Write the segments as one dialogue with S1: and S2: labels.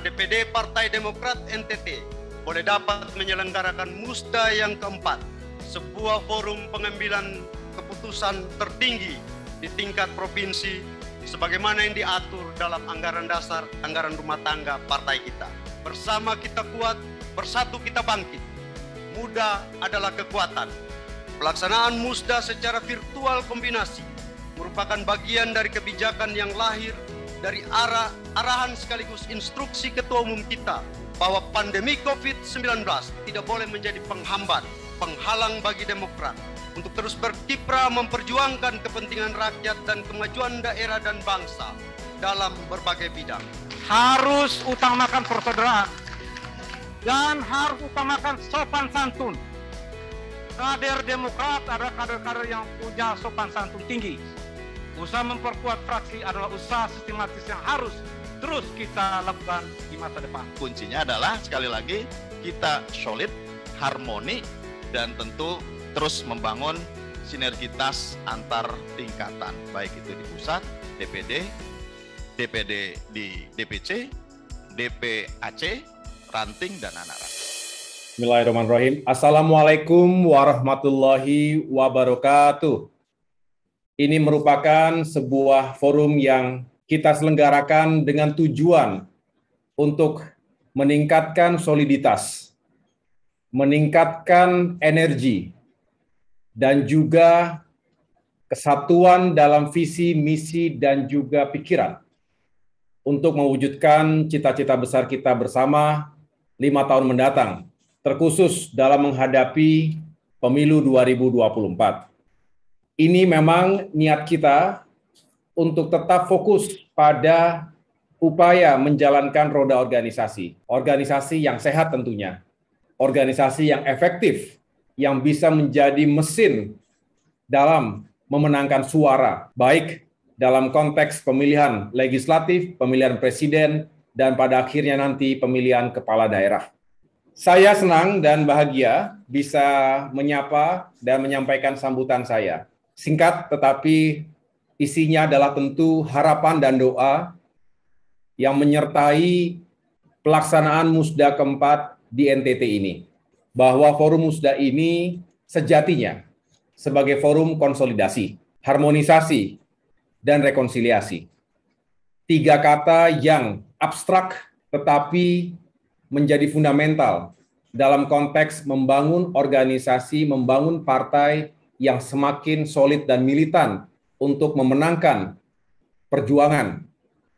S1: DPD Partai Demokrat NTT boleh dapat menyelenggarakan Musda yang keempat, sebuah forum pengambilan keputusan tertinggi di tingkat provinsi sebagaimana yang diatur dalam anggaran dasar, anggaran rumah tangga partai kita. Bersama kita kuat, bersatu kita bangkit. Muda adalah kekuatan. Pelaksanaan Musda secara virtual kombinasi merupakan bagian dari kebijakan yang lahir dari arahan sekaligus instruksi Ketua Umum kita bahwa pandemi COVID-19 tidak boleh menjadi penghambat, penghalang bagi Demokrat untuk terus berkiprah memperjuangkan kepentingan rakyat dan kemajuan daerah dan bangsa dalam berbagai bidang.
S2: Harus utamakan persaudaraan dan harus utamakan sopan santun. Kader Demokrat adalah kader-kader yang punya sopan santun tinggi. Usaha memperkuat fraksi adalah usaha sistematis yang harus terus kita lakukan di masa depan.
S3: Kuncinya adalah sekali lagi kita solid, harmoni, dan tentu terus membangun sinergitas antar tingkatan, baik itu di pusat, DPD, DPD di DPC, DPAC, ranting, dan anak-anak.
S4: Bismillahirrahmanirrahim. Assalamualaikum warahmatullahi wabarakatuh. Ini merupakan sebuah forum yang kita selenggarakan dengan tujuan untuk meningkatkan soliditas, meningkatkan energi, dan juga kesatuan dalam visi, misi, dan juga pikiran untuk mewujudkan cita-cita besar kita bersama 5 tahun mendatang, terkhusus dalam menghadapi pemilu 2024. Ini memang niat kita untuk tetap fokus pada upaya menjalankan roda organisasi. Organisasi yang sehat tentunya. Organisasi yang efektif, yang bisa menjadi mesin dalam memenangkan suara, baik dalam konteks pemilihan legislatif, pemilihan presiden, dan pada akhirnya nanti pemilihan kepala daerah. Saya senang dan bahagia bisa menyapa dan menyampaikan sambutan saya. Singkat tetapi isinya adalah tentu harapan dan doa yang menyertai pelaksanaan Musda keempat di NTT ini. Bahwa forum Musda ini sejatinya sebagai forum konsolidasi, harmonisasi, dan rekonsiliasi. 3 kata yang abstrak tetapi menjadi fundamental dalam konteks membangun organisasi, membangun partai yang semakin solid dan militan untuk memenangkan perjuangan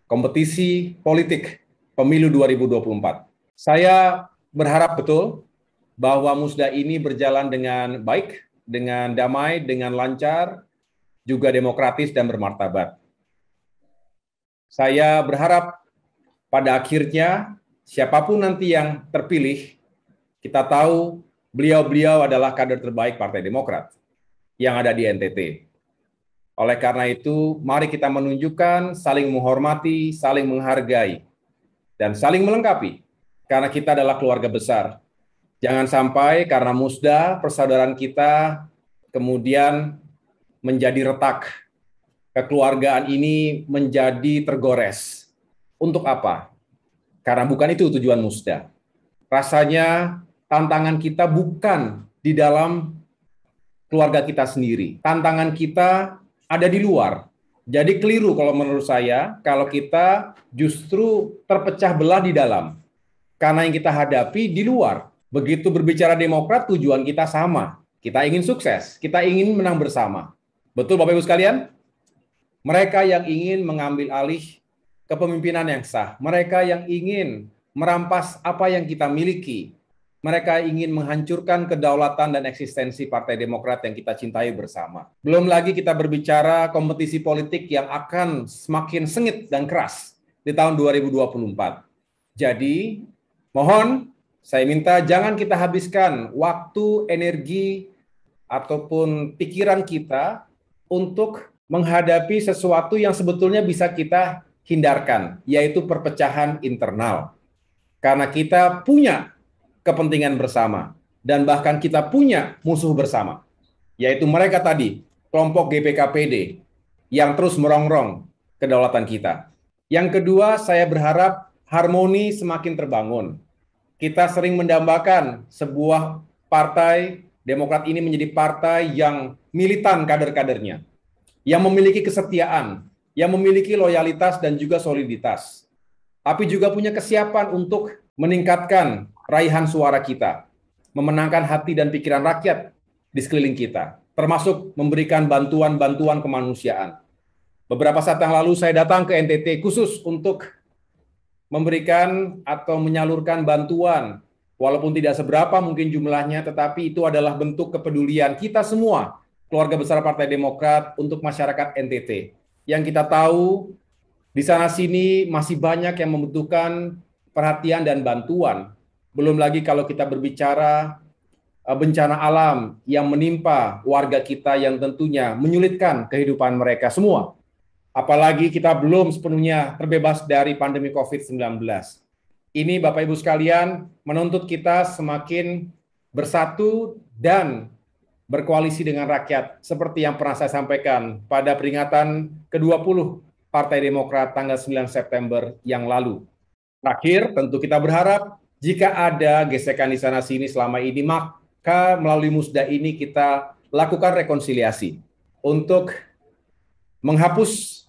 S4: kompetisi politik pemilu 2024. Saya berharap betul bahwa Musda ini berjalan dengan baik, dengan damai, dengan lancar, juga demokratis dan bermartabat. Saya berharap pada akhirnya siapapun nanti yang terpilih, kita tahu beliau-beliau adalah kader terbaik Partai Demokrat yang ada di NTT. Oleh karena itu, mari kita menunjukkan saling menghormati, saling menghargai, dan saling melengkapi, karena kita adalah keluarga besar. Jangan sampai karena Musda, persaudaraan kita kemudian menjadi retak. Kekeluargaan ini menjadi tergores. Untuk apa? Karena bukan itu tujuan Musda. Rasanya tantangan kita bukan di dalam keluarga kita sendiri. Tantangan kita ada di luar. Jadi keliru kalau menurut saya, kalau kita justru terpecah belah di dalam. Karena yang kita hadapi di luar. Begitu berbicara Demokrat, tujuan kita sama. Kita ingin sukses, kita ingin menang bersama. Betul Bapak Ibu sekalian? Mereka yang ingin mengambil alih kepemimpinan yang sah, mereka yang ingin merampas apa yang kita miliki, mereka ingin menghancurkan kedaulatan dan eksistensi Partai Demokrat yang kita cintai bersama. Belum lagi kita berbicara kompetisi politik yang akan semakin sengit dan keras di tahun 2024. Jadi, mohon saya minta jangan kita habiskan waktu, energi, ataupun pikiran kita untuk menghadapi sesuatu yang sebetulnya bisa kita hindarkan, yaitu perpecahan internal. Karena kita punya kepentingan bersama, dan bahkan kita punya musuh bersama, yaitu mereka tadi, kelompok GPKPD, yang terus merongrong kedaulatan kita. Yang kedua, saya berharap harmoni semakin terbangun. Kita sering mendambakan sebuah partai Demokrat ini menjadi partai yang militan kader-kadernya, yang memiliki kesetiaan, yang memiliki loyalitas dan juga soliditas, tapi juga punya kesiapan untuk meningkatkan raihan suara kita, memenangkan hati dan pikiran rakyat di sekeliling kita, termasuk memberikan bantuan-bantuan kemanusiaan. Beberapa saat yang lalu saya datang ke NTT khusus untuk memberikan atau menyalurkan bantuan, walaupun tidak seberapa mungkin jumlahnya, tetapi itu adalah bentuk kepedulian kita semua, keluarga besar Partai Demokrat, untuk masyarakat NTT. Yang kita tahu, di sana-sini masih banyak yang membutuhkan perhatian dan bantuan. Belum lagi kalau kita berbicara bencana alam yang menimpa warga kita yang tentunya menyulitkan kehidupan mereka semua. Apalagi kita belum sepenuhnya terbebas dari pandemi COVID-19. Ini Bapak Ibu sekalian menuntut kita semakin bersatu dan berkoalisi dengan rakyat seperti yang pernah saya sampaikan pada peringatan ke-20 Partai Demokrat tanggal 9 September yang lalu. Terakhir, tentu kita berharap jika ada gesekan di sana-sini selama ini, maka melalui musda ini kita lakukan rekonsiliasi untuk menghapus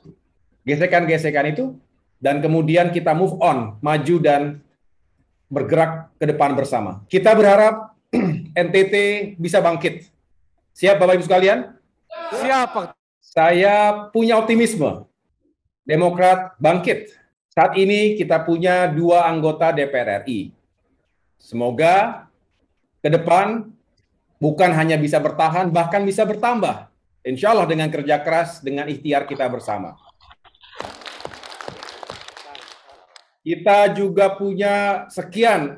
S4: gesekan-gesekan itu, dan kemudian kita move on, maju dan bergerak ke depan bersama. Kita berharap NTT bisa bangkit. Siap Bapak Ibu sekalian?
S2: Siap.
S4: Saya punya optimisme. Demokrat bangkit. Saat ini kita punya 2 anggota DPR RI. Semoga ke depan bukan hanya bisa bertahan, bahkan bisa bertambah. Insya Allah dengan kerja keras, dengan ikhtiar kita bersama. Kita juga punya sekian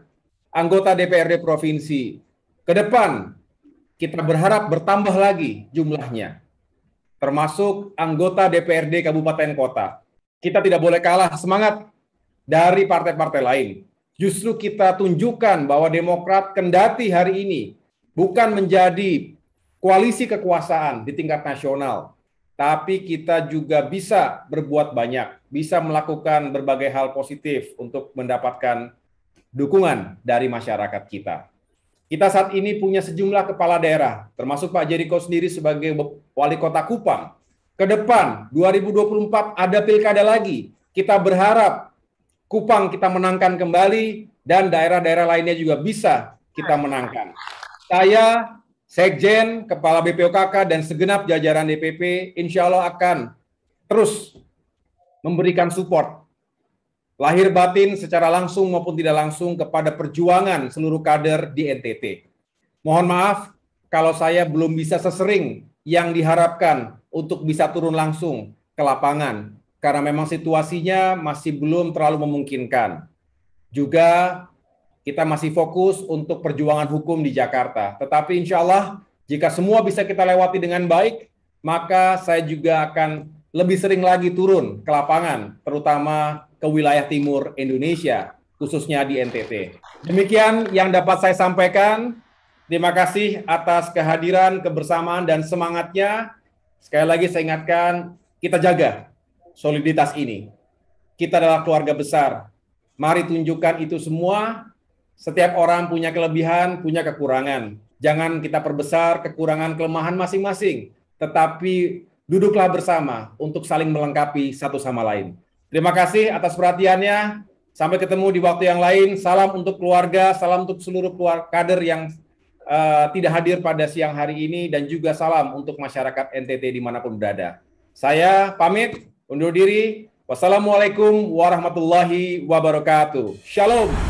S4: anggota DPRD provinsi. Ke depan, kita berharap bertambah lagi jumlahnya, termasuk anggota DPRD kabupaten kota. Kita tidak boleh kalah semangat dari partai-partai lain. Justru kita tunjukkan bahwa Demokrat kendati hari ini bukan menjadi koalisi kekuasaan di tingkat nasional, tapi kita juga bisa berbuat banyak, bisa melakukan berbagai hal positif untuk mendapatkan dukungan dari masyarakat kita. Kita saat ini punya sejumlah kepala daerah, termasuk Pak Jericho sendiri sebagai wali kota Kupang. Ke depan, 2024 ada pilkada lagi. Kita berharap Kupang kita menangkan kembali dan daerah-daerah lainnya juga bisa kita menangkan. Saya, Sekjen, Kepala BPOKK, dan segenap jajaran DPP, insya Allah akan terus memberikan support lahir batin secara langsung maupun tidak langsung kepada perjuangan seluruh kader di NTT. Mohon maaf kalau saya belum bisa sesering yang diharapkan untuk bisa turun langsung ke lapangan, karena memang situasinya masih belum terlalu memungkinkan. Juga kita masih fokus untuk perjuangan hukum di Jakarta. Tetapi insya Allah, jika semua bisa kita lewati dengan baik, maka saya juga akan lebih sering lagi turun ke lapangan, terutama ke wilayah timur Indonesia, khususnya di NTT. Demikian yang dapat saya sampaikan. Terima kasih atas kehadiran, kebersamaan, dan semangatnya. Sekali lagi saya ingatkan, kita jaga soliditas ini. Kita adalah keluarga besar. Mari tunjukkan itu semua. Setiap orang punya kelebihan, punya kekurangan. Jangan kita perbesar kekurangan kelemahan masing-masing, tetapi duduklah bersama untuk saling melengkapi satu sama lain. Terima kasih atas perhatiannya. Sampai ketemu di waktu yang lain. Salam untuk keluarga, salam untuk seluruh kader yang tidak hadir pada siang hari ini, dan juga salam untuk masyarakat NTT dimanapun berada. Saya pamit, undur diri. Wassalamualaikum warahmatullahi wabarakatuh. Shalom.